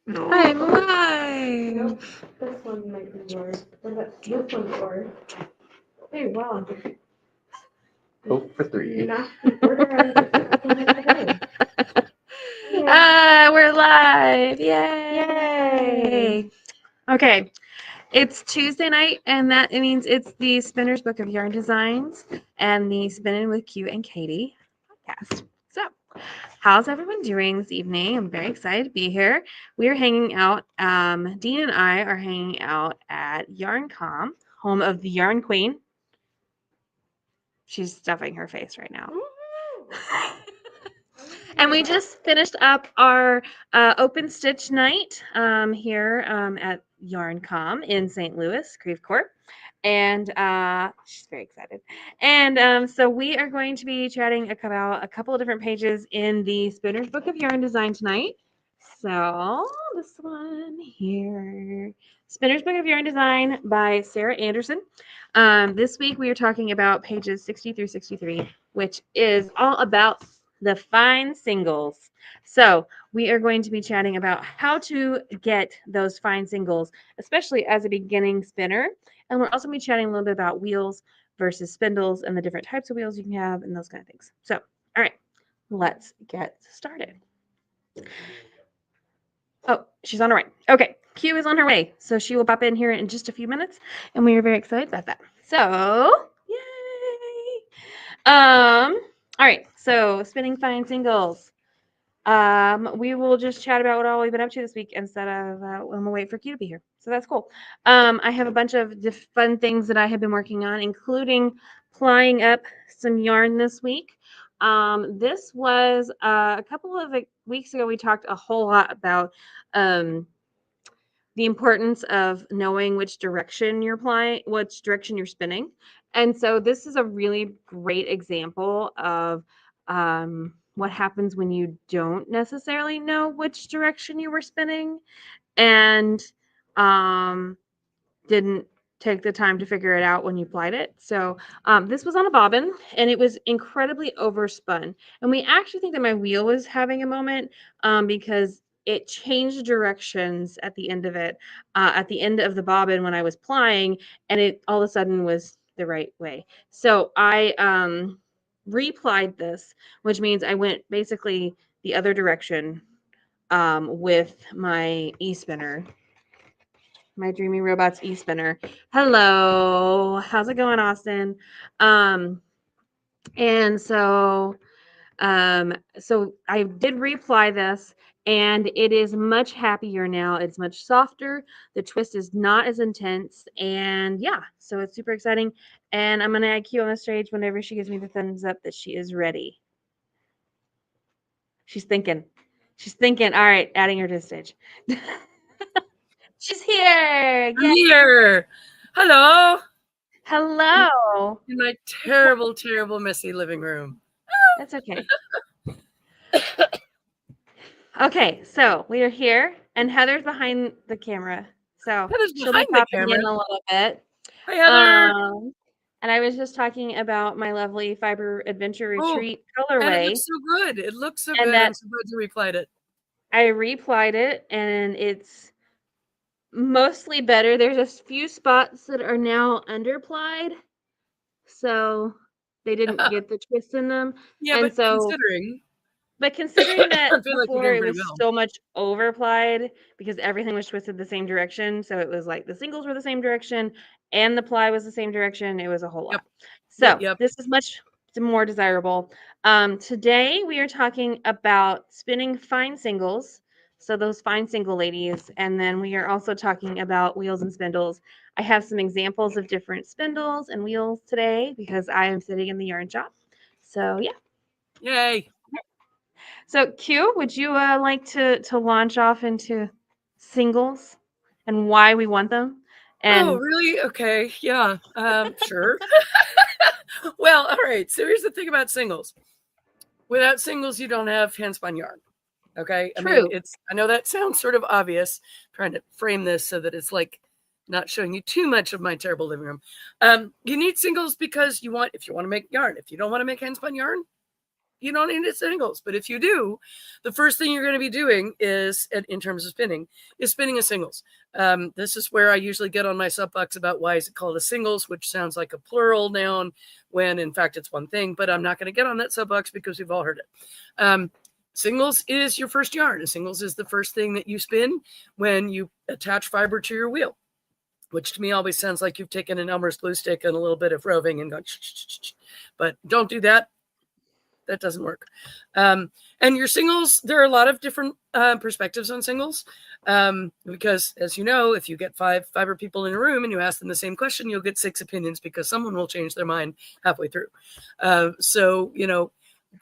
I'm live. This one might be yours. What about this one's yours? Hey, wow. Hope for 3. Not the order. We're live. Yay. Yay. Okay. It's Tuesday night, and that means it's the Spinner's Book of Yarn Designs and the Spinnin with Q and Katy podcast. So, how's everyone doing this evening? I'm very excited to be here. We are hanging out. Dean and I are hanging out at YarnCom, home of the Yarn Queen. She's stuffing her face right now. And we just finished up our open stitch night here at YarnCom in St. Louis, Creve Court. And she's very excited. And so we are going to be chatting about a couple of different pages in the Spinner's Book of Yarn Design tonight. So this one here, Spinner's Book of Yarn Design by Sarah Anderson. This week we are talking about pages 60 through 63, which is all about the fine singles. So we are going to be chatting about how to get those fine singles, especially as a beginning spinner. And we're also going to be chatting a little bit about wheels versus spindles and the different types of wheels you can have and those kind of things. So, all right, let's get started. Oh, she's on her way. Okay, Q is on her way. So she will pop in here in just a few minutes. And we are very excited about that. So, yay! All right, so spinning fine singles. We will just chat about what all we've been up to this week instead of I'm gonna wait for Q to be here. So that's cool. I have a bunch of fun things that I have been working on, including plying up some yarn this week. This was a couple of weeks ago. We talked a whole lot about the importance of knowing which direction you're spinning. And so this is a really great example of what happens when you don't necessarily know which direction you were spinning and didn't take the time to figure it out when you plied it. So this was on a bobbin and it was incredibly overspun. And we actually think that my wheel was having a moment because it changed directions at the end of it, at the end of the bobbin when I was plying, and it all of a sudden was the right way. So I replied this, which means I went basically the other direction with my e-spinner, my Dreamy Robots e-spinner. Hello, how's it going, Austin? And so I did reply this, and it is much happier now. It's much softer. The twist is not as intense, and yeah, so it's super exciting. And I'm gonna add Q on the stage whenever she gives me the thumbs up that she is ready. She's thinking. All right, adding her to the stage. She's here. I'm here. Hello. Hello. In my terrible, terrible, messy living room. That's okay. Okay, so we are here, and Heather's behind the camera. So she'll be popping in a little bit. Hi, Heather. And I was just talking about my lovely Fiber Adventure Retreat colorway. And it looks so good. It looks so good. I'm so glad you replied it. I replied it, and it's mostly better. There's a few spots that are now underplied, so they didn't get the twist in them. Yeah, and but so considering that before it was so much overplied because everything was twisted the same direction, so it was like the singles were the same direction and the ply was the same direction. It was a whole lot. So this is much more desirable. Today we are talking about spinning fine singles, so those fine single ladies, and then we are also talking about wheels and spindles. I have some examples of different spindles and wheels today because I am sitting in the yarn shop. So yeah. Yay. So Q, would you like to launch off into singles and why we want them? And oh, really? Okay. Yeah. Sure. Well, all right. So here's the thing about singles. Without singles, you don't have hand spun yarn. Okay. True. I know that sounds sort of obvious, trying to frame this so that it's like not showing you too much of my terrible living room. You need singles because if you want to make yarn. If you don't want to make hand spun yarn, you don't need it singles. But if you do, the first thing you're going to be doing is, in terms of spinning, is spinning a singles. This is where I usually get on my soapbox about why is it called a singles, which sounds like a plural noun when in fact it's one thing, but I'm not going to get on that soapbox because we've all heard it. Singles is your first yarn. A singles is the first thing that you spin when you attach fiber to your wheel, which to me always sounds like you've taken an Elmer's glue stick and a little bit of roving and gone, but don't do that. That doesn't work. And your singles, there are a lot of different perspectives on singles because, as you know, if you get 5 fiber people in a room and you ask them the same question, you'll get 6 opinions because someone will change their mind halfway through. So, you know,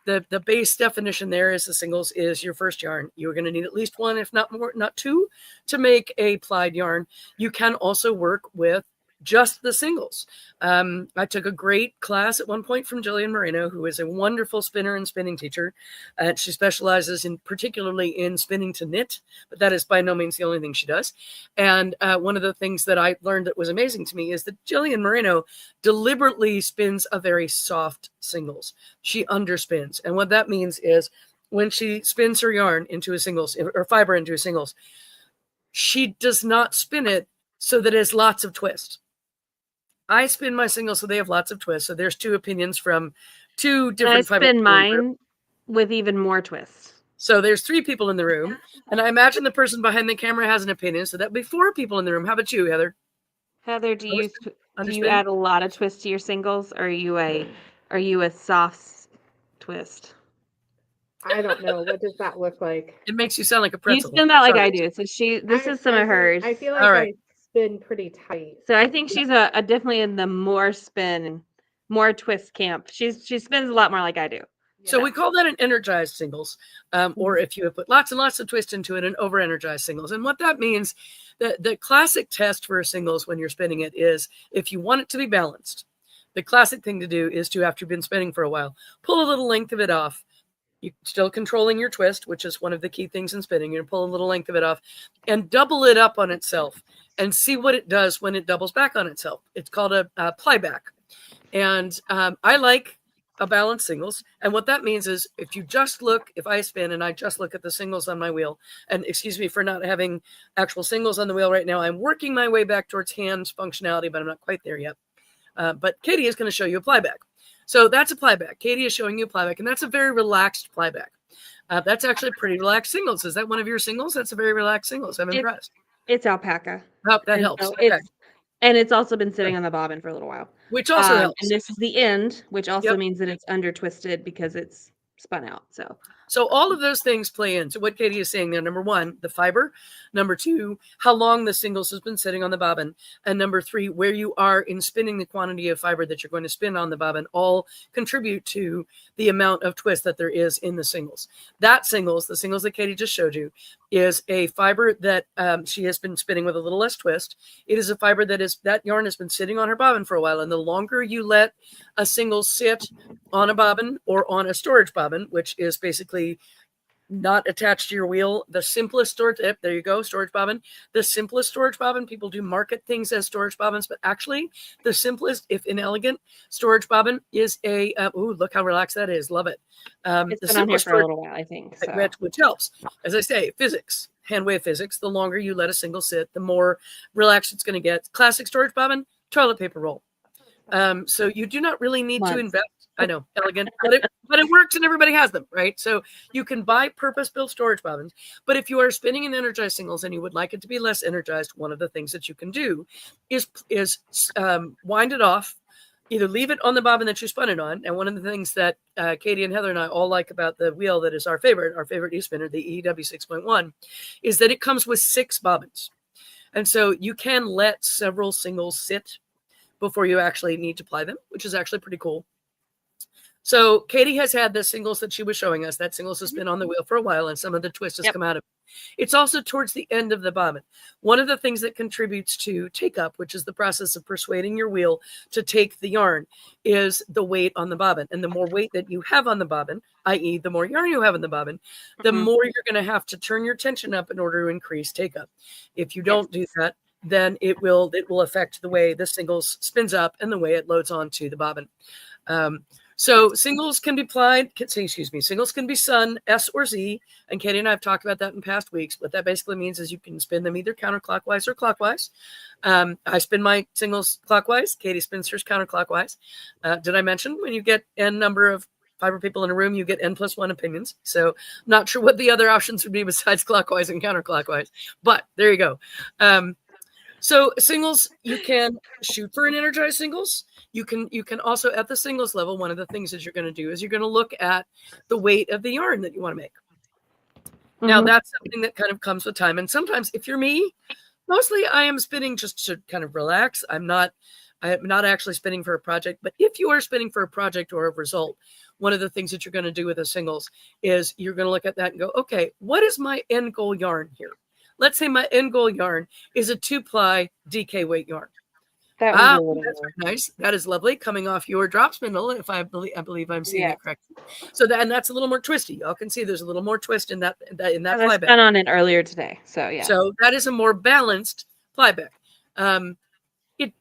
the base definition there is the singles is your first yarn. You're going to need at least 1, if not more, not 2, to make a plied yarn. You can also work with just the singles. I took a great class at one point from Jillian Moreno, who is a wonderful spinner and spinning teacher. She specializes particularly in spinning to knit, but that is by no means the only thing she does. And one of the things that I learned that was amazing to me is that Jillian Moreno deliberately spins a very soft singles. She underspins. And what that means is when she spins her yarn into a singles or fiber into a singles, she does not spin it so that it has lots of twists. I spin my singles so they have lots of twists. So there's 2 opinions from 2 different. I spin mine with even more twists. So there's 3 people in the room, and I imagine the person behind the camera has an opinion. So that'd be 4 people in the room. How about you, Heather? Heather, do you add a lot of twists to your singles, or are you a soft twist? I don't know. What does that look like? It makes you sound like a pretzel. You spin that like I do. So this is some of hers. I feel like All right. I spin pretty tight. So I think she's a definitely in the more twist camp. She spins a lot more like I do. So we call that an energized singles, or if you have put lots and lots of twist into it, an over-energized singles. And what that means, the classic test for a singles when you're spinning it is if you want it to be balanced, the classic thing to do is to, after you've been spinning for a while, pull a little length of it off. You're still controlling your twist, which is one of the key things in spinning. You're pull a little length of it off and double it up on itself and see what it does when it doubles back on itself. It's called a plyback. And I like a balanced singles. And what that means is if I spin and I just look at the singles on my wheel, and excuse me for not having actual singles on the wheel right now, I'm working my way back towards hand functionality, but I'm not quite there yet. But Katy is going to show you a plyback. So that's a plyback. Katy is showing you a plyback, and that's a very relaxed plyback. That's actually a pretty relaxed singles. Is that one of your singles? That's a very relaxed singles. I'm impressed. It's alpaca. Oh, that helps. So okay. It's also been sitting on the bobbin for a little while. Which also helps. And this is the end, which also means that it's under twisted because it's spun out. So all of those things play into what Katy is saying there. Number 1, the fiber. Number 2, how long the singles has been sitting on the bobbin. And number 3, where you are in spinning the quantity of fiber that you're going to spin on the bobbin all contribute to the amount of twist that there is in the singles. That singles, the singles that Katy just showed you, is a fiber that she has been spinning with a little less twist. It is a fiber that yarn has been sitting on her bobbin for a while. And the longer you let a single sit on a bobbin or on a storage bobbin, which is basically not attached to your wheel, the simplest storage, there you go, storage bobbin. The simplest storage bobbin, people do market things as storage bobbins, but actually the simplest, if inelegant, storage bobbin is a, look how relaxed that is. Love it. It's been on here for a little while, I think. So. Which helps. As I say, physics, hand wave physics, the longer you let a single sit, the more relaxed it's going to get. Classic storage bobbin, toilet paper roll. So you do not really need to invest. I know, elegant, but it works and everybody has them, right? So you can buy purpose-built storage bobbins, but if you are spinning an energized singles and you would like it to be less energized, one of the things that you can do is wind it off, either leave it on the bobbin that you spun it on. And one of the things that Katy and Heather and I all like about the wheel that is our favorite e-spinner, the EW 6.1, is that it comes with 6 bobbins. And so you can let several singles sit before you actually need to ply them, which is actually pretty cool. So Katy has had the singles that she was showing us. That singles has been on the wheel for a while, and some of the twist has come out of it. It's also towards the end of the bobbin. One of the things that contributes to take up, which is the process of persuading your wheel to take the yarn, is the weight on the bobbin. And the more weight that you have on the bobbin, i.e. the more yarn you have on the bobbin, the more you're going to have to turn your tension up in order to increase take up. If you don't do that, then it will affect the way the singles spins up and the way it loads onto the bobbin. So singles can be singles can be sun, S or Z. And Katie and I have talked about that in past weeks. What that basically means is you can spin them either counterclockwise or clockwise. I spin my singles clockwise. Katie spins hers counterclockwise. Did I mention when you get n number of fiber people in a room, you get n+1 opinions. So I'm not sure what the other options would be besides clockwise and counterclockwise. But there you go. So singles, you can shoot for an energized singles. You can also at the singles level, one of the things that you're going to do is you're going to look at the weight of the yarn that you want to make. Now that's something that kind of comes with time. And sometimes if you're me, mostly I am spinning just to kind of relax. I'm not actually spinning for a project, but if you are spinning for a project or a result, one of the things that you're going to do with the singles is you're going to look at that and go, okay, what is my end goal yarn here? Let's say my end goal yarn is a 2-ply DK weight yarn. That That's very nice. That is lovely. Coming off your drop spindle, if I believe I'm seeing that correctly. So that's a little more twisty. Y'all can see there's a little more twist in that I spun on it earlier today. So yeah. So that is a more balanced plyback. It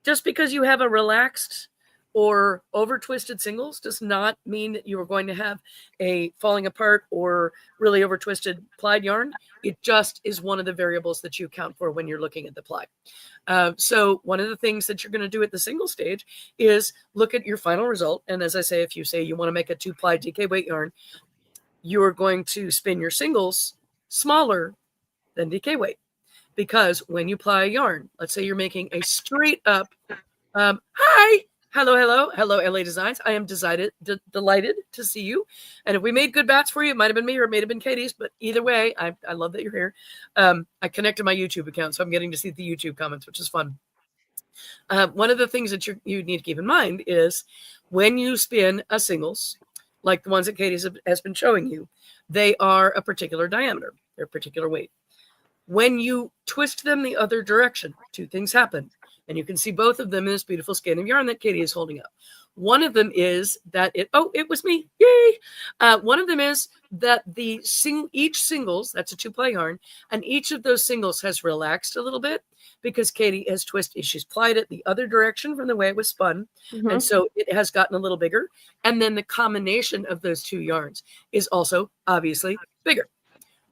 just because you have a relaxed or over twisted singles does not mean that you are going to have a falling apart or really over twisted plied yarn. It just is one of the variables that you account for when you're looking at the ply. So one of the things that you're going to do at the single stage is look at your final result. And as I say, if you say you want to make a 2-ply DK weight yarn, you're going to spin your singles smaller than DK weight. Because when you ply a yarn, let's say you're making a straight up, hi, hello, LA Designs. I am delighted to see you. And if we made good bats for you, it might have been me or it might have been Katie's, but either way, I love that you're here. I connected my YouTube account, so I'm getting to see the YouTube comments, which is fun. One of the things that you need to keep in mind is when you spin a singles, like the ones that Katie has been showing you, they are a particular diameter, they're a particular weight. When you twist them the other direction, two things happen. And you can see both of them in this beautiful skein of yarn that Katie is holding up. One of them is that it was me, yay! One of them is that each singles, that's a 2-ply yarn, and each of those singles has relaxed a little bit because Katie has she's plied it the other direction from the way it was spun. And so it has gotten a little bigger. And then the combination of those two yarns is also obviously bigger.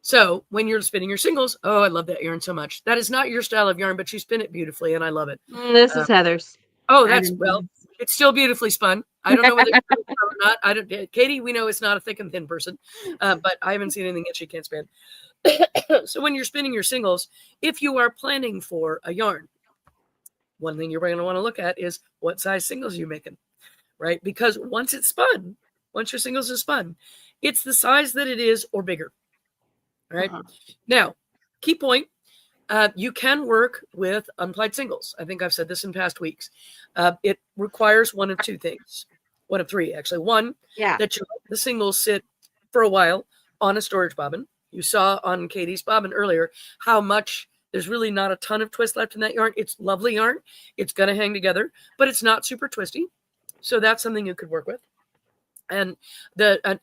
So when you're spinning your singles, I love that yarn so much. That is not your style of yarn, but you spin it beautifully, and I love it. This is Heather's. It's still beautifully spun. I don't know whether it's or not. Katie, we know it's not a thick and thin person, but I haven't seen anything that she can't spin. So when you're spinning your singles, if you are planning for a yarn, one thing you're going to want to look at is what size singles you're making, right? Because once your singles is spun, it's the size that it is or bigger. Right. Now, key point, you can work with unplied singles. I think I've said this in past weeks. It requires one of two things. One of three, actually. One, that you let the singles sit for a while on a storage bobbin. You saw on Katie's bobbin earlier how much there's really not a ton of twist left in that yarn. It's lovely yarn. It's going to hang together, but it's not super twisty. So that's something you could work with. And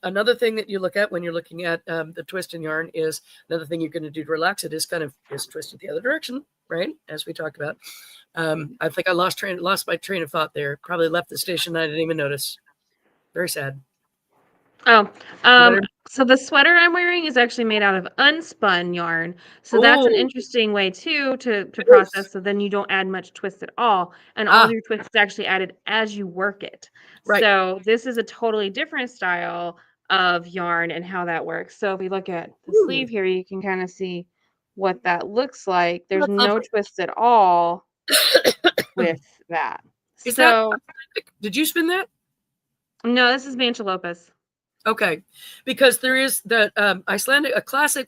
another thing that you look at when you're looking at the twist in yarn is another thing you're going to do to relax it is kind of twist it the other direction, right? As we talked about. I think I lost my train of thought there. Probably left the station. I didn't even notice. Very sad. So the sweater I'm wearing is actually made out of unspun yarn. So that's an interesting way too to process. So then you don't add much twist at all. And all your twist is actually added as you work it. Right. So this is a totally different style of yarn and how that works. So if we look at the sleeve here, you can kind of see what that looks like. There's no twist at all with that. Did you spin that? No, this is Mancha Lopez. Okay, because there is the Icelandic,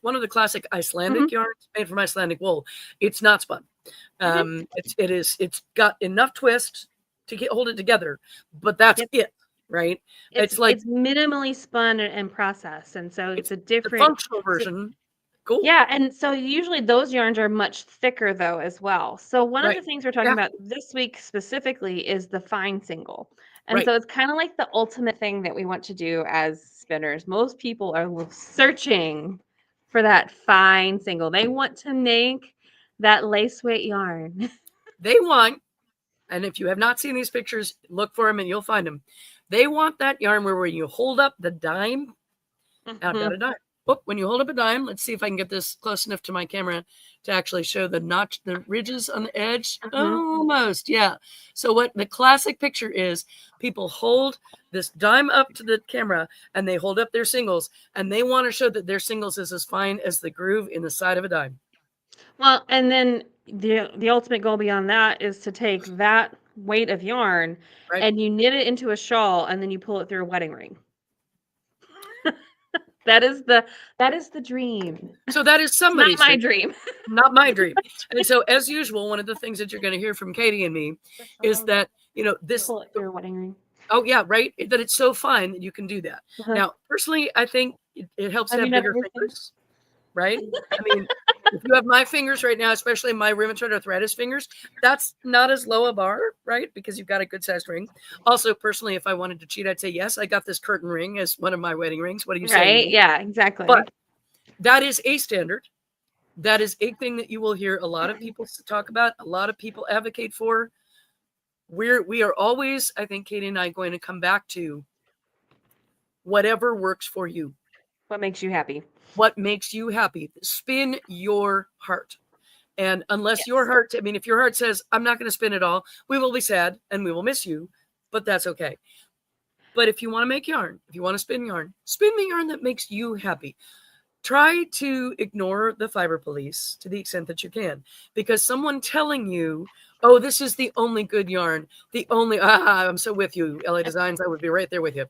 one of the classic Icelandic yarns made from Icelandic wool. It's not spun. It's got enough twist to hold it together, but that's it, right? It's minimally spun and processed, and so it's a different functional version. Cool. Yeah, and so usually those yarns are much thicker though as well. So one of the things we're talking about this week specifically is the fine single. And so it's kind of like the ultimate thing that we want to do as spinners. Most people are searching for that fine single. They want to make that lace weight yarn. They want, and if you have not seen these pictures, look for them and you'll find them. They want that yarn where when you hold up the dime, I've got Mhm. a dime. Oh, when you hold up a dime, let's see if I can get this close enough to my camera to actually show the notch, the ridges on the edge. Almost, yeah. So what the classic picture is, people hold this dime up to the camera and they hold up their singles and they want to show that their singles is as fine as the groove in the side of a dime. Well, and then the ultimate goal beyond that is to take that weight of yarn Right. and you knit it into a shawl and then you pull it through a wedding ring. That is the dream. So that is It's not somebody's my dream, dream. not my dream. And so, as usual, one of the things that you're going to hear from Katie and me is that, this. Pull it through a wedding ring. Oh, yeah, right. That it's so fine that you can do that. Uh-huh. Now, personally, I think it helps to Have have you never bigger seen- fingers, right? I mean, if you have my fingers right now, especially my rheumatoid arthritis fingers, that's not as low a bar, right? Because you've got a good sized ring. Also, personally, if I wanted to cheat, I'd say, yes, I got this curtain ring as one of my wedding rings. What are you saying? Right? Yeah, exactly. But that is a standard. That is a thing that you will hear a lot of people talk about, a lot of people advocate for. We are always, I think, Katie and I, going to come back to whatever works for you. What makes you happy? What makes you happy? Spin your heart. And unless your heart, I mean, if your heart says, I'm not going to spin it all, we will be sad and we will miss you, but that's okay. But if you want to make yarn, if you want to spin the yarn that makes you happy. Try to ignore the fiber police to the extent that you can, because someone telling you, oh, this is the only good yarn, I'm so with you, LA Designs, I would be right there with you.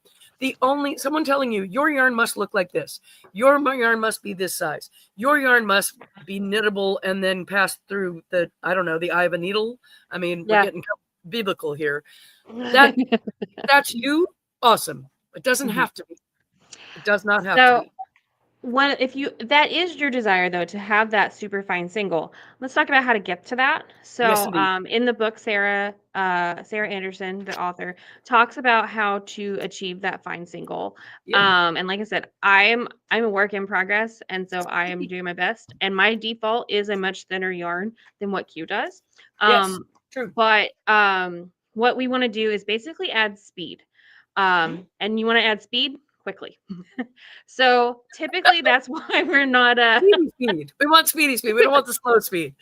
Someone telling you, your yarn must look like this, your yarn must be this size, your yarn must be knittable and then pass through the eye of a needle. I mean, we're getting biblical here. That's you. Awesome. It doesn't have to be. It does not have to be. That is your desire though, to have that super fine single. Let's talk about how to get to that. So Yes, in the book, Sarah Anderson, the author, talks about how to achieve that fine single. Yeah. And like I said, I'm a work in progress, and so I am doing my best. And my default is a much thinner yarn than what Q does. Yes, true. But what we want to do is basically add speed. And you want to add speed quickly. So typically that's why we're not Speedy speed. We want speedy speed. We don't want the slow speed.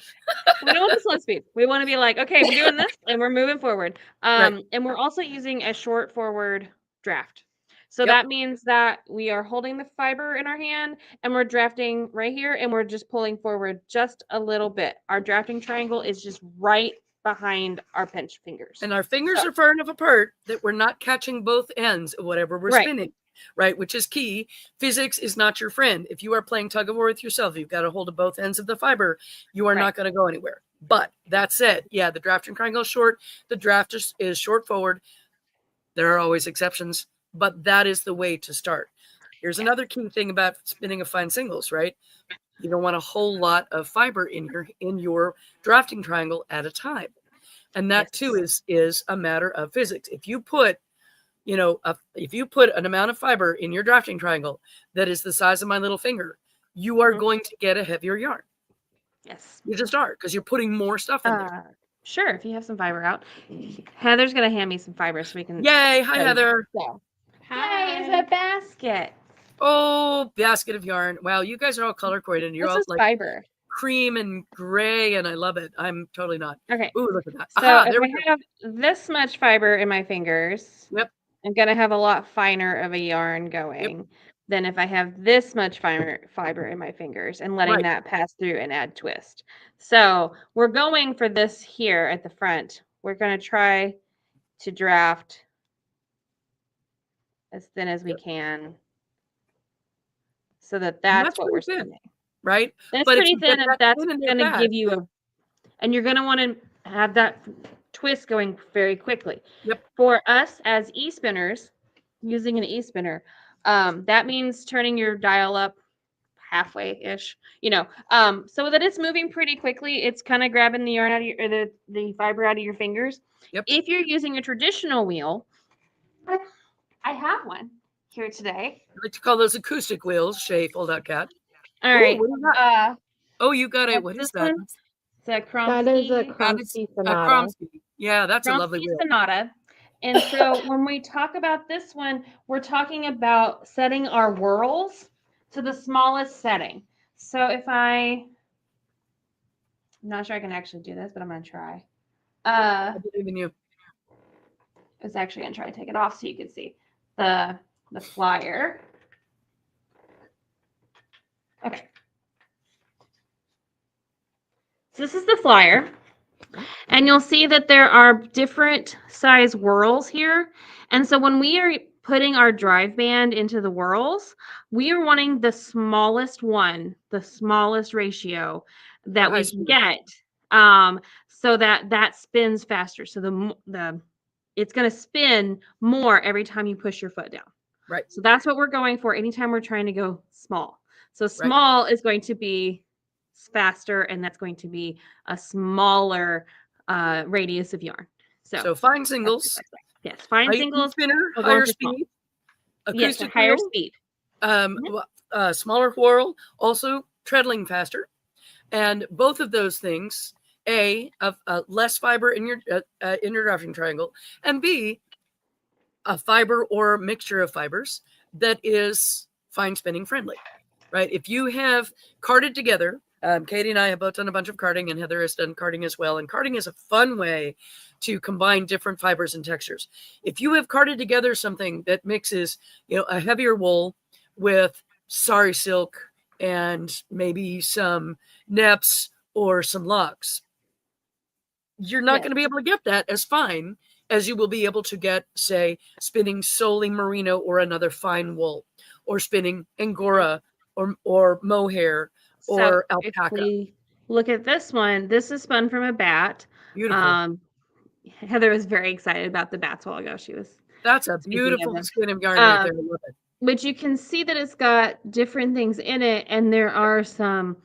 we don't want the slow speed. We want to be like, okay, we're doing this and we're moving forward. Right. And we're also using a short forward draft. So that means that we are holding the fiber in our hand and we're drafting right here and we're just pulling forward just a little bit. Our drafting triangle is just right behind our pinch fingers. And our fingers are far enough apart that we're not catching both ends of whatever we're spinning. Right, which is key. Physics is not your friend. If you are playing tug of war with yourself, you've got to hold of both ends of the fiber. You are not going to go anywhere. But that said, yeah, the drafting triangle is short. The draft is short forward. There are always exceptions, but that is the way to start. Here's another key thing about spinning a fine singles, right? You don't want a whole lot of fiber in your drafting triangle at a time. And that too is a matter of physics. If you put an amount of fiber in your drafting triangle that is the size of my little finger, you are going to get a heavier yarn. Yes. You just are, because you're putting more stuff in there. Sure, if you have some fiber out. Heather's going to hand me some fiber so we can... Yay! Hi, Heather. Hi, it's a basket. Oh, basket of yarn. Wow, you guys are all color-coordinated. You're all like fiber. Cream and gray, and I love it. I'm totally not. Okay. Ooh, look at that. So if I have this much fiber in my fingers... Yep. I'm going to have a lot finer of a yarn going than if I have this much fiber in my fingers and letting that pass through and add twist. So we're going for this here at the front. We're going to try to draft as thin as we can so that's what we're spinning. Right? That's pretty thin, and that's going to give you and you're going to want to have that twist going very quickly. Yep. For us as e-spinners, using an e-spinner, that means turning your dial up halfway-ish, so that it's moving pretty quickly. It's kind of grabbing the yarn out of your, or the fiber out of your fingers. Yep. If you're using a traditional wheel, I have one here today. I like to call those acoustic wheels. Shay, fold out cat. All right. You got it. What is that? That is a Kromsky Sonata. Yeah, that's a lovely wheel. Sonata. And so when we talk about this one, we're talking about setting our whirls to the smallest setting. So if I'm not sure I can actually do this, but I'm going to try. I believe in you. I was actually going to try to take it off so you can see the flyer. Okay. So this is the flyer. And you'll see that there are different size whirls here. And so when we are putting our drive band into the whirls, we are wanting the smallest one, the smallest ratio that high we speed. can get, so that spins faster. So the it's going to spin more every time you push your foot down. Right. So that's what we're going for anytime we're trying to go small. So Right. small is going to be faster, and that's going to be a smaller radius of yarn. So fine singles. Yes, fine High singles. spinner, we're going higher for small. speed. Yes, a Acoustic higher wheel, speed. smaller whirl, also treadling faster. And both of those things, A, less fiber in your drafting triangle, and B, a fiber or mixture of fibers that is fine spinning friendly, right? If you have carded together, Katie and I have both done a bunch of carding, and Heather has done carding as well. And carding is a fun way to combine different fibers and textures. If you have carded together something that mixes, a heavier wool with sari silk and maybe some neps or some locks, you're not going to be able to get that as fine as you will be able to get, say, spinning solely merino or another fine wool, or spinning angora or mohair or alpaca. If we look at this one, this is spun from a bat. Beautiful. Heather was very excited about the bats while ago. That's a beautiful skin of yarn right there. I love it. But you can see that it's got different things in it, and there are some,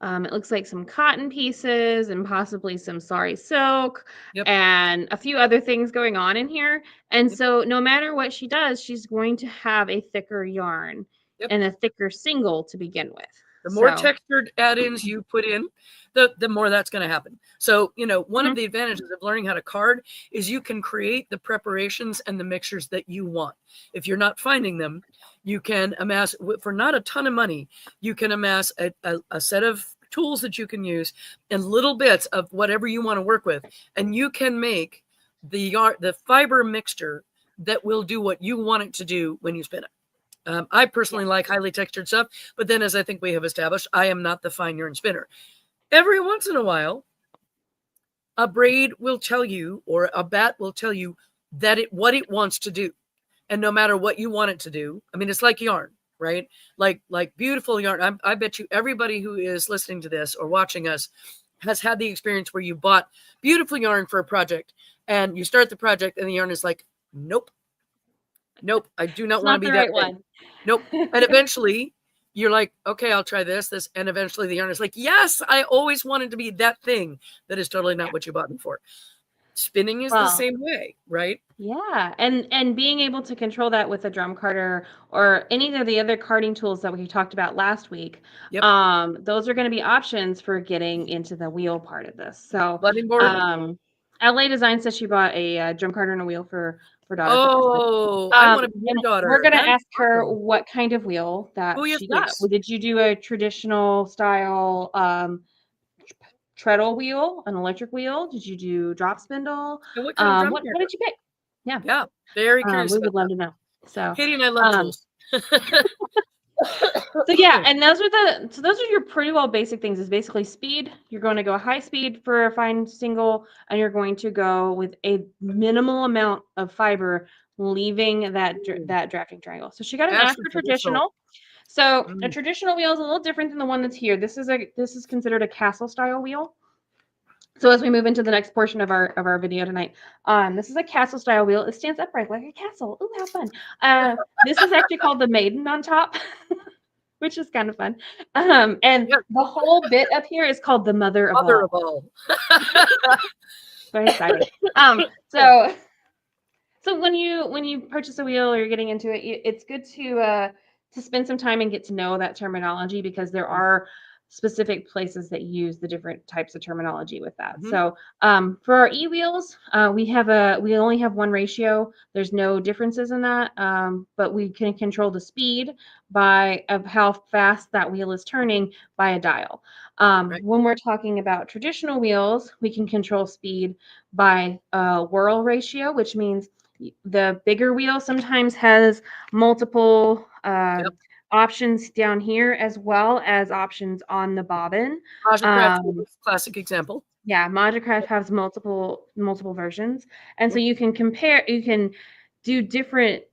it looks like some cotton pieces and possibly some sari silk and a few other things going on in here. And so no matter what she does, she's going to have a thicker yarn and a thicker single to begin with. The more textured add-ins you put in, the more that's going to happen. So, one of the advantages of learning how to card is you can create the preparations and the mixtures that you want. If you're not finding them, you can amass, for not a ton of money, you can amass a set of tools that you can use and little bits of whatever you want to work with. And you can make the fiber mixture that will do what you want it to do when you spin it. I personally like highly textured stuff, but then, as I think we have established, I am not the fine yarn spinner. Every once in a while, a braid will tell you, or a bat will tell you that what it wants to do. And no matter what you want it to do, I mean, it's like yarn, right? Like beautiful yarn. I bet you everybody who is listening to this or watching us has had the experience where you bought beautiful yarn for a project, and you start the project and the yarn is like, nope, I do not want to be that one. Nope. And eventually you're like, okay, I'll try this. And eventually the yarn is like, yes, I always wanted to be that thing that is totally not what you bought me for. Spinning is the same way, right? Yeah. And being able to control that with a drum carder or any of the other carding tools that we talked about last week, those are going to be options for getting into the wheel part of this. So LA Design says she bought a drum carder and a wheel for daughter. Oh, I want to be a daughter. We're going to ask her what kind of wheel that she got. Well, did you do a traditional style treadle wheel, an electric wheel? Did you do drop spindle? What kind of what did you pick? Yeah, very curious. We would love to know. So Katie and I love tools. So yeah, and those are your pretty well basic things. Is basically speed. You're going to go high speed for a fine single, and you're going to go with a minimal amount of fiber, leaving that drafting triangle. So she got an Asher traditional. So a traditional wheel is a little different than the one that's here. This is considered a castle style wheel. So as we move into the next portion of our video tonight, this is a castle style wheel. It stands upright like a castle. Ooh, how fun. This is actually called the maiden on top, which is kind of fun. And the whole bit up here is called the mother of all. Very exciting. So when you purchase a wheel or you're getting into it, it's good to spend some time and get to know that terminology, because there are specific places that use the different types of terminology with that. Mhm. So for our e-wheels, we only have one ratio. There's no differences in that, but we can control the speed of how fast that wheel is turning by a dial. Right. When we're talking about traditional wheels, we can control speed by whirl ratio, which means the bigger wheel sometimes has multiple Yep. options down here as well as options on the bobbin. Craft classic example. Yeah, Modicraft has multiple versions, and so Yep. you can do different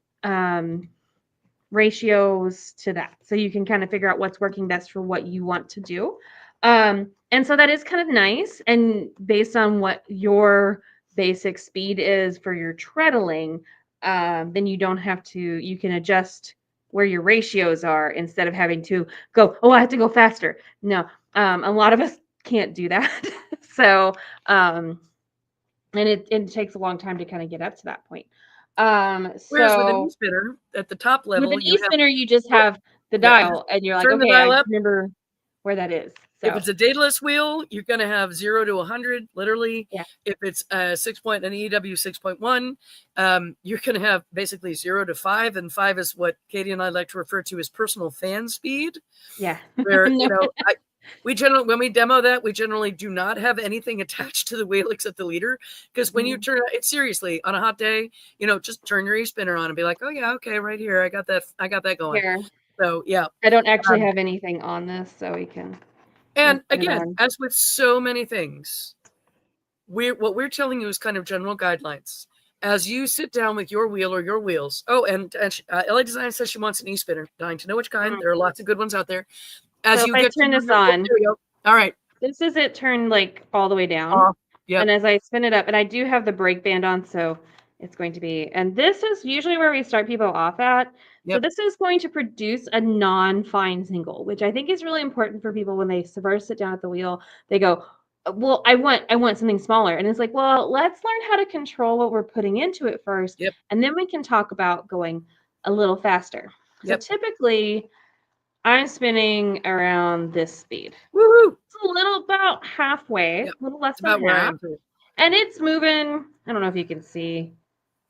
ratios to that. So you can kind of figure out what's working best for what you want to do. And so that is kind of nice. And based on what your basic speed is for your treadling, then you don't have to, you can adjust where your ratios are instead of having to go, oh, I have to go faster. No, a lot of us can't do that. So, and it takes a long time to kind of get up to that point. Whereas with an So e-spinner at the top with level, an you have e-spinner, you just have the you just dial, and you're like, turn the okay, I dial up. remember where that is. If So it's a dataless wheel, you're going to have 0 to 100, literally. yeah, If it's an EW 6.1, you're going to have basically 0 to 5, and 5 is what Katie and I like to refer to as personal fan speed. yeah. Where No. when we demo that, we generally do not have anything attached to the wheel except the leader, because when you turn it, seriously, on a hot day, just turn your e-spinner on and be like, oh yeah, okay, right here, I got that going. Here, So yeah. I don't actually have anything on this, so we can. And put it again, on. as with so many things, what we're telling you is kind of general guidelines. As you sit down with your wheel or your wheels. Oh, and LA Design says she wants an e-spinner. Dying to know which kind. There are lots of good ones out there. As So you if I get turn to this on, there we go. All right. this is it turned like all the way down. Off. Yep. And as I spin it up, and I do have the brake band on, so it's going to be, and this is usually where we start people off at. So Yep. this is going to produce a non-fine single, which I think is really important for people when they first sit down at the wheel. They go, well, I want something smaller. And it's like, well, let's learn how to control what we're putting into it first. Yep. And then we can talk about going a little faster. Yep. So typically I'm spinning around this speed. Woohoo! It's a little about halfway, Yep. a little less It's than about where I half. am too. And it's moving. I don't know if you can see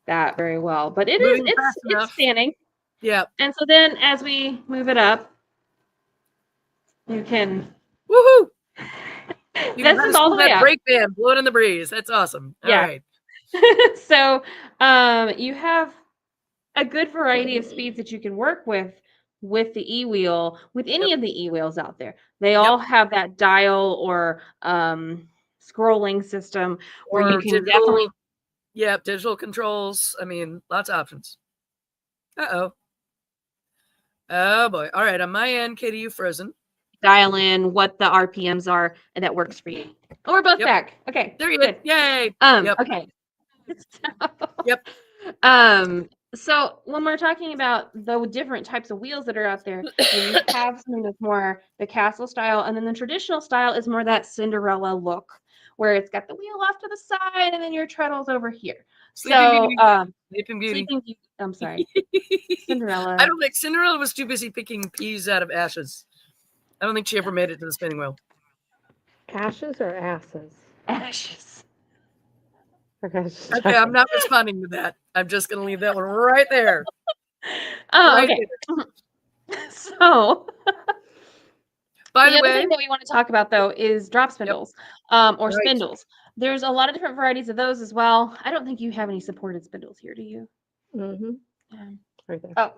that very well, but Moving fast it's enough. spanning. Yeah. And so then as we move it up, you can. Woohoo! You This is all the way that up. brake band blowing in the breeze. That's awesome. All Yeah. right. So you have a good variety of speeds that you can work with the e-wheel, with any of the e-wheels out there. They all have that dial or scrolling system where you can definitely. Yeah, digital controls. I mean, lots of options. Uh-oh. Oh boy. All right. On my end, Katie, you frozen. Dial in what the RPMs are, and that works for you. Oh, we're both back. Okay. There you go. Yay. Okay. Yep. So when we're talking about the different types of wheels that are out there, you have something that's more the castle style, and then the traditional style is more that Cinderella look, where it's got the wheel off to the side, and then your treadle's over here. Sleeping Beauty. Sleeping Beauty. I'm sorry. Cinderella. I don't think Cinderella was too busy picking peas out of ashes. I don't think she ever made it to the spinning wheel. Ashes or asses? Ashes. Okay, I'm not responding to that. I'm just going to leave that one right there. Oh, right okay. there. So, by the the other way, thing that we want to talk about though is drop spindles, or spindles. There's a lot of different varieties of those as well. I don't think you have any supported spindles here, do you? Mm-hmm. Yeah. Right there. Oh.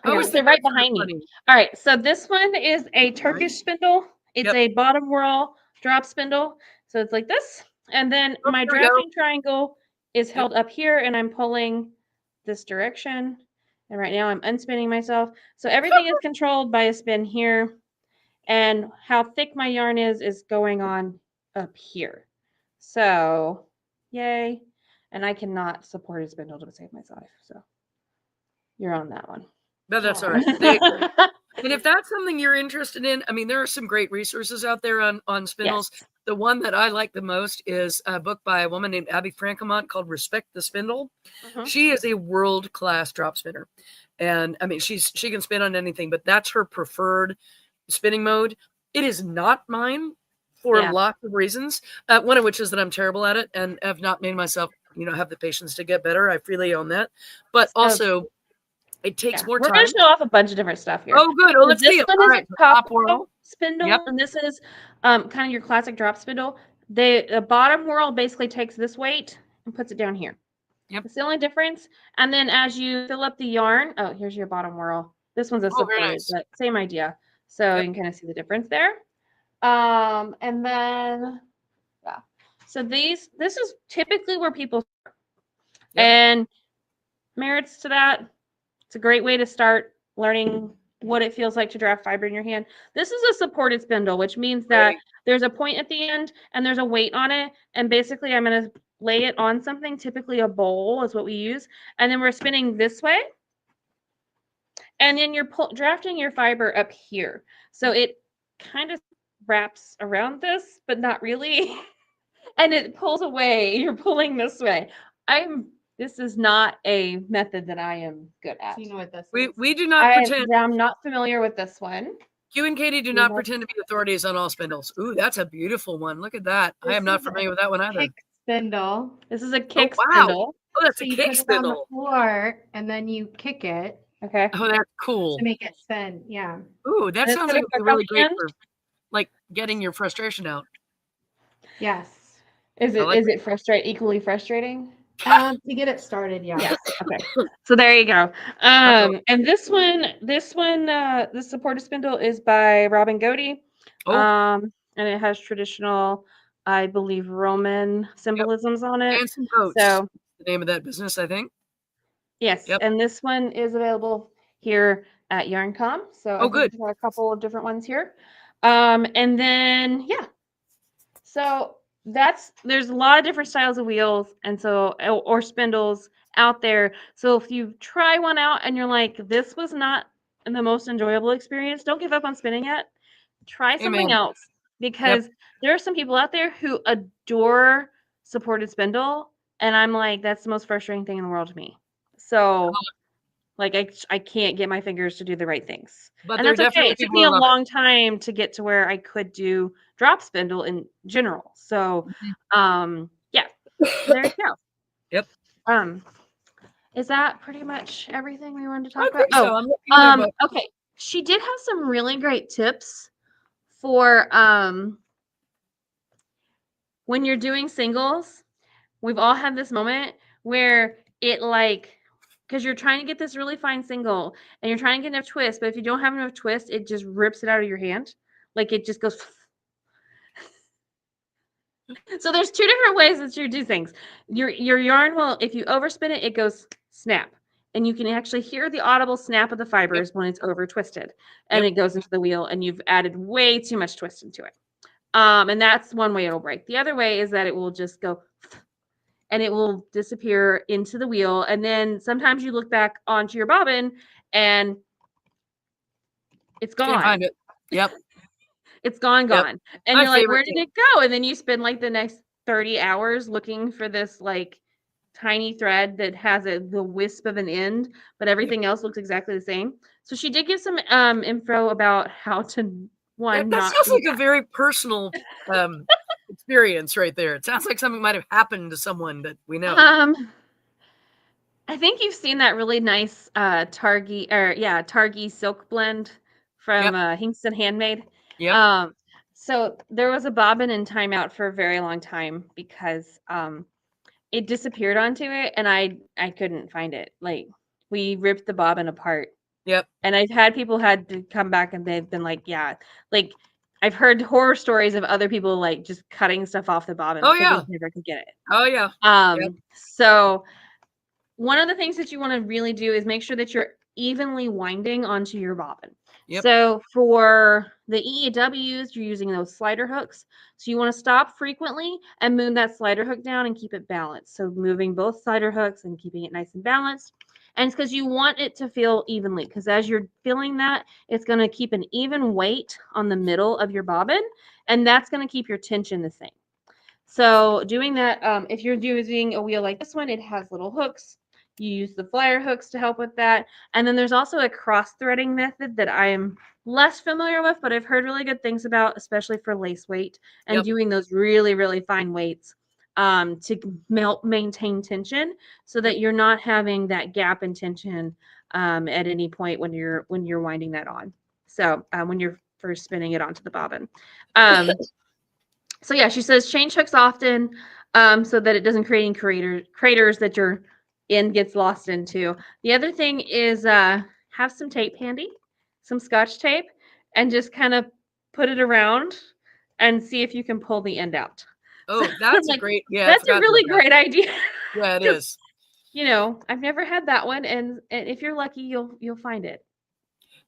I always They're right behind me. All right, so this one is a Turkish spindle. It's a bottom whirl drop spindle. So it's like this. And then my drafting triangle is held up here, and I'm pulling this direction. And right now I'm unspinning myself. So everything is controlled by a spin here. And how thick my yarn is going on up here. So, yay. And I cannot support a spindle to save my life. So you're on that one. No, that's all right. And if that's something you're interested in, I mean, there are some great resources out there on spindles. Yes. The one that I like the most is a book by a woman named Abby Frankelmont called Respect the Spindle. Mm-hmm. She is a world-class drop spinner. And I mean, she can spin on anything, but that's her preferred spinning mode. It is not mine for Yeah. lots of reasons. One of which is that I'm terrible at it and have not made myself, have the patience to get better. I freely own that. But So, also, it takes more we're going time. to show off a bunch of different stuff here. Oh, good. Oh, let's This see it. one All is right. a The top copper whirl. spindle, Yep. and this is kind of your classic drop spindle. The bottom whirl basically takes this weight and puts it down here. Yep. It's the only difference. And then as you fill up the yarn, oh, here's your bottom whirl. This one's a Oh, very supported, nice. but same idea. So Yep. you can kind of see the difference there. And then, yeah. So this is typically where people start. Yep. And merits to that, it's a great way to start learning what it feels like to draft fiber in your hand. This is a supported spindle, which means that Right. there's a point at the end and there's a weight on it. And basically I'm going to lay it on something, typically a bowl is what we use. And then we're spinning this way. And then you're drafting your fiber up here. So it kind of wraps around this, but not really. And it pulls away. You're pulling this way. This is not a method that I am good at. Do you know what this is? We do not pretend. I'm not familiar with this one. Q and Katy do not pretend to be authorities on all spindles. Ooh, that's a beautiful one. Look at that. I am not familiar with that one either. Kick spindle. This is a kick wow. spindle. Oh, that's So a you kick put it on the spindle. floor and then you kick it Okay. Oh, that's cool. to make it spin. Yeah. Ooh, that And sounds instead like of it'd be really great percussion- for like getting your frustration out. Yes. Is I it like is it equally frustrating? To get it started, yeah. Yes. Okay. So there you go. And this supported spindle is by Robin Godey. Oh. And it has traditional, I believe, Roman symbolisms on it. Dancing boats. So The name of that business, I think. yes, Yep. and this one is available here at YarnCom. So I good. think we've got a couple of different ones here. And then yeah. So there's a lot of different styles of wheels and so or spindles out there. So if you try one out and you're like, this was not the most enjoyable experience, don't give up on spinning yet. Try something Amen. else because there are some people out there who adore supported spindle, and I'm like, that's the most frustrating thing in the world to me. So like I can't get my fingers to do the right things. But And there are that's okay. definitely It took people me who a love long time to get to where I could do drop spindle in general. So yeah. So there you go. Yep. Is that pretty much everything we wanted to I talk about? think so. I'm looking at my book. Okay. She did have some really great tips for when you're doing singles. We've all had this moment where it because you're trying to get this really fine single and you're trying to get enough twist, but if you don't have enough twist, it just rips it out of your hand. Like it just goes. So there's two different ways that you do things. Your yarn will, if you overspin it, it goes snap. And you can actually hear the audible snap of the fibers when it's over twisted. And it goes into the wheel and you've added way too much twist into it. And that's one way it'll break. The other way is that it will just go and it will disappear into the wheel. And then sometimes you look back onto your bobbin and it's gone. Can't find it. Yep. It's gone. And My you're like, favorite where did it go? And then you spend like the next 30 hours looking for this like tiny thread that has the wisp of an end, but everything else looks exactly the same. So she did give some info about how to That not sounds do like that. a very personal experience right there. It sounds like something might have happened to someone that we know. I think you've seen that really nice Targi silk blend from Hingston Handmade. Yep. So there was a bobbin in timeout for a very long time because it disappeared onto it and I couldn't find it. Like we ripped the bobbin apart. Yep. And I've had people had to come back and they've been like, yeah, like I've heard horror stories of other people like just cutting stuff off the bobbin because they never could get it. Oh yeah. So one of the things that you want to really do is make sure that you're evenly winding onto your bobbin. Yep. So for the EEWs, you're using those slider hooks. So you want to stop frequently and move that slider hook down and keep it balanced. So moving both slider hooks and keeping it nice and balanced. And it's because you want it to feel evenly because as you're feeling that, it's going to keep an even weight on the middle of your bobbin. And that's going to keep your tension the same. So doing that, if you're using a wheel like this one, it has little hooks. You use the flyer hooks to help with that. And then there's also a cross threading method that I'm less familiar with, but I've heard really good things about, especially for lace weight and Yep. doing those really, really fine weights to maintain tension so that you're not having that gap in tension at any point when you're winding that on. So when you're first spinning it onto the bobbin. So yeah, she says change hooks often so that it doesn't create any craters that your end gets lost into. The other thing is have some tape handy, some scotch tape, and just kind of put it around and see if you can pull the end out. Oh, So that's like, a great, yeah, I that's a forgot about really that. great idea. Yeah, it 'Cause, is. you know, I've never had that one, and if you're lucky, you'll find it.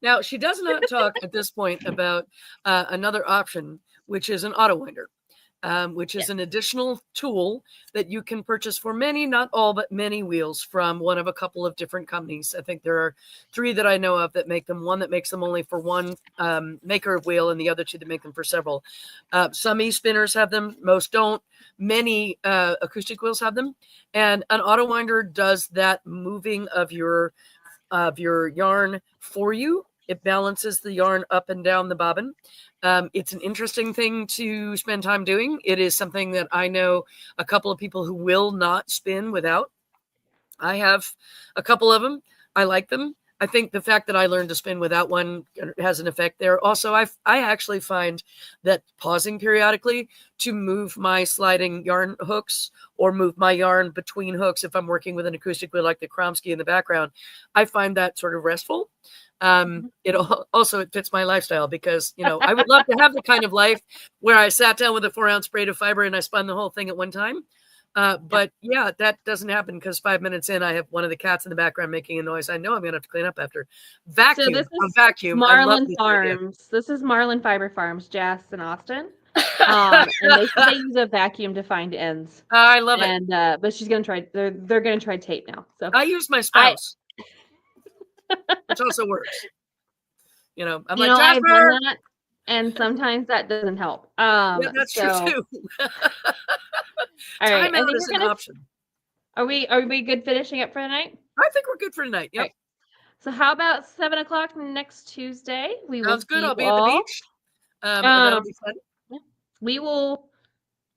Now, she does not talk at this point about another option, which is an auto winder, which is an additional tool that you can purchase for many, not all, but many wheels from one of a couple of different companies. I think there are 3 that I know of that make them. One that makes them only for one maker of wheel, and the other 2 that make them for several. Some e-spinners have them, most don't. Many acoustic wheels have them, and an auto winder does that moving of your yarn for you. It balances the yarn up and down the bobbin. It's an interesting thing to spend time doing. It is something that I know a couple of people who will not spin without. I have a couple of them. I like them. I think the fact that I learned to spin without one has an effect there. Also, I actually find that pausing periodically to move my sliding yarn hooks or move my yarn between hooks if I'm working with an acoustic wheel like the Kromsky in the background, I find that sort of restful. It also it fits my lifestyle because, you know, I would love to have the kind of life where I sat down with a 4-ounce braid of fiber and I spun the whole thing at one time. But yeah, that doesn't happen because 5 minutes in, I have one of the cats in the background making a noise. I know I'm going to have to clean up after. Vacuum. So this is vacuum. I love Marlin this Farms. This is Marlin Fiber Farms, Jas and Austin. And they use a vacuum to find ends. I love it. And but she's gonna try. They're gonna try tape now. So I use my spouse, which also works. You know, I'm like, I've Jasper. done that, and sometimes that doesn't help. Yeah, that's true too. All right, Time out is an option. Are we good finishing up for the night? I think we're good for tonight. Yep. Right. So how about 7 o'clock next Tuesday? We will. Sounds good. See I'll be you at the all. beach. That'll be fun. We will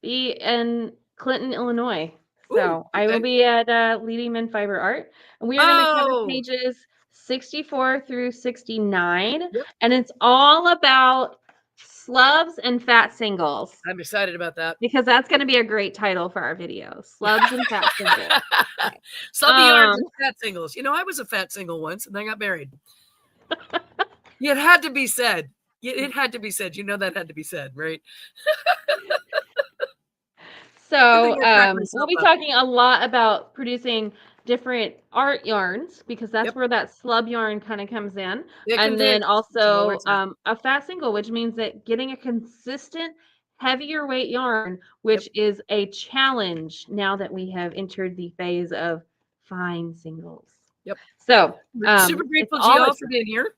be in Clinton, Illinois. Ooh, So okay. I will be at Leading Men Fiber Art, and we are going to cover pages 64 through 69, Yep. and it's all about slubs and fat singles. I'm excited about that because that's going to be a great title for our video: slubs and fat singles. Okay. Slubby yarns and fat singles. You know, I was a fat single once, and I got married. It had to be said. It had to be said. You know that had to be said, right? So we'll be talking a lot about producing different art yarns because that's where that slub yarn kind of comes in. And then also a fat single, which means that getting a consistent heavier weight yarn, which is a challenge now that we have entered the phase of fine singles. Yep. So super grateful to you all for being here.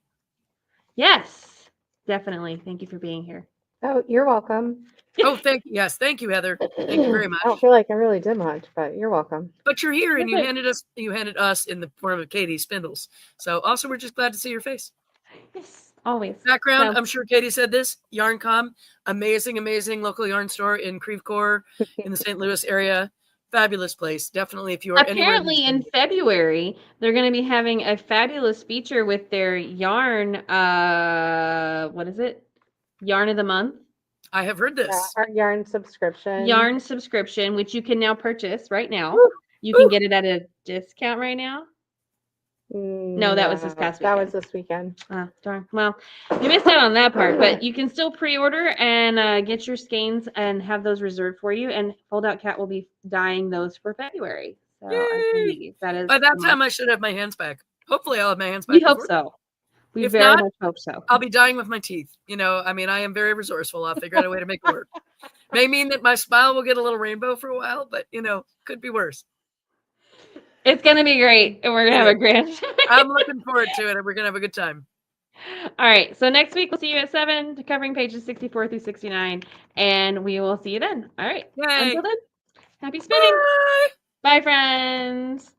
Yes, definitely. Thank you for being here. Oh, you're welcome. Oh, thank you, Heather. Thank you very much. I don't feel like I really did much, but you're welcome. But you're here, and you handed us in the form of Katy spindles. So also, we're just glad to see your face. Yes, always. Background, I'm sure Katy said this. YarnCom, amazing local yarn store in Creve Coeur in the St. Louis area. Fabulous place. Definitely, if you are apparently in February, they're going to be having a fabulous feature with their yarn. What is it? Yarn of the month. I have heard this. Yeah, our yarn subscription. Yarn subscription, which you can now purchase right now. Woo! You can get it at a discount right now. No, that was this past weekend. That was this weekend. Oh, darn. Well, you missed out on that part, but you can still pre-order and get your skeins and have those reserved for you. And Fold Out Cat will be dyeing those for February. So I believe that is. By that time, I should have my hands back. Hopefully, I'll have my hands back. We hope so. We very much hope so. I'll be dyeing with my teeth. You know, I mean, I am very resourceful. I'll figure out a way to make it work. May mean that my smile will get a little rainbow for a while, but, you know, could be worse. It's going to be great, and we're going to have a grand time. I'm looking forward to it, and we're going to have a good time. All right, so next week we'll see you at 7, covering pages 64 through 69, and we will see you then. All right. Yay. Until then, happy spinning. Bye. Bye, friends.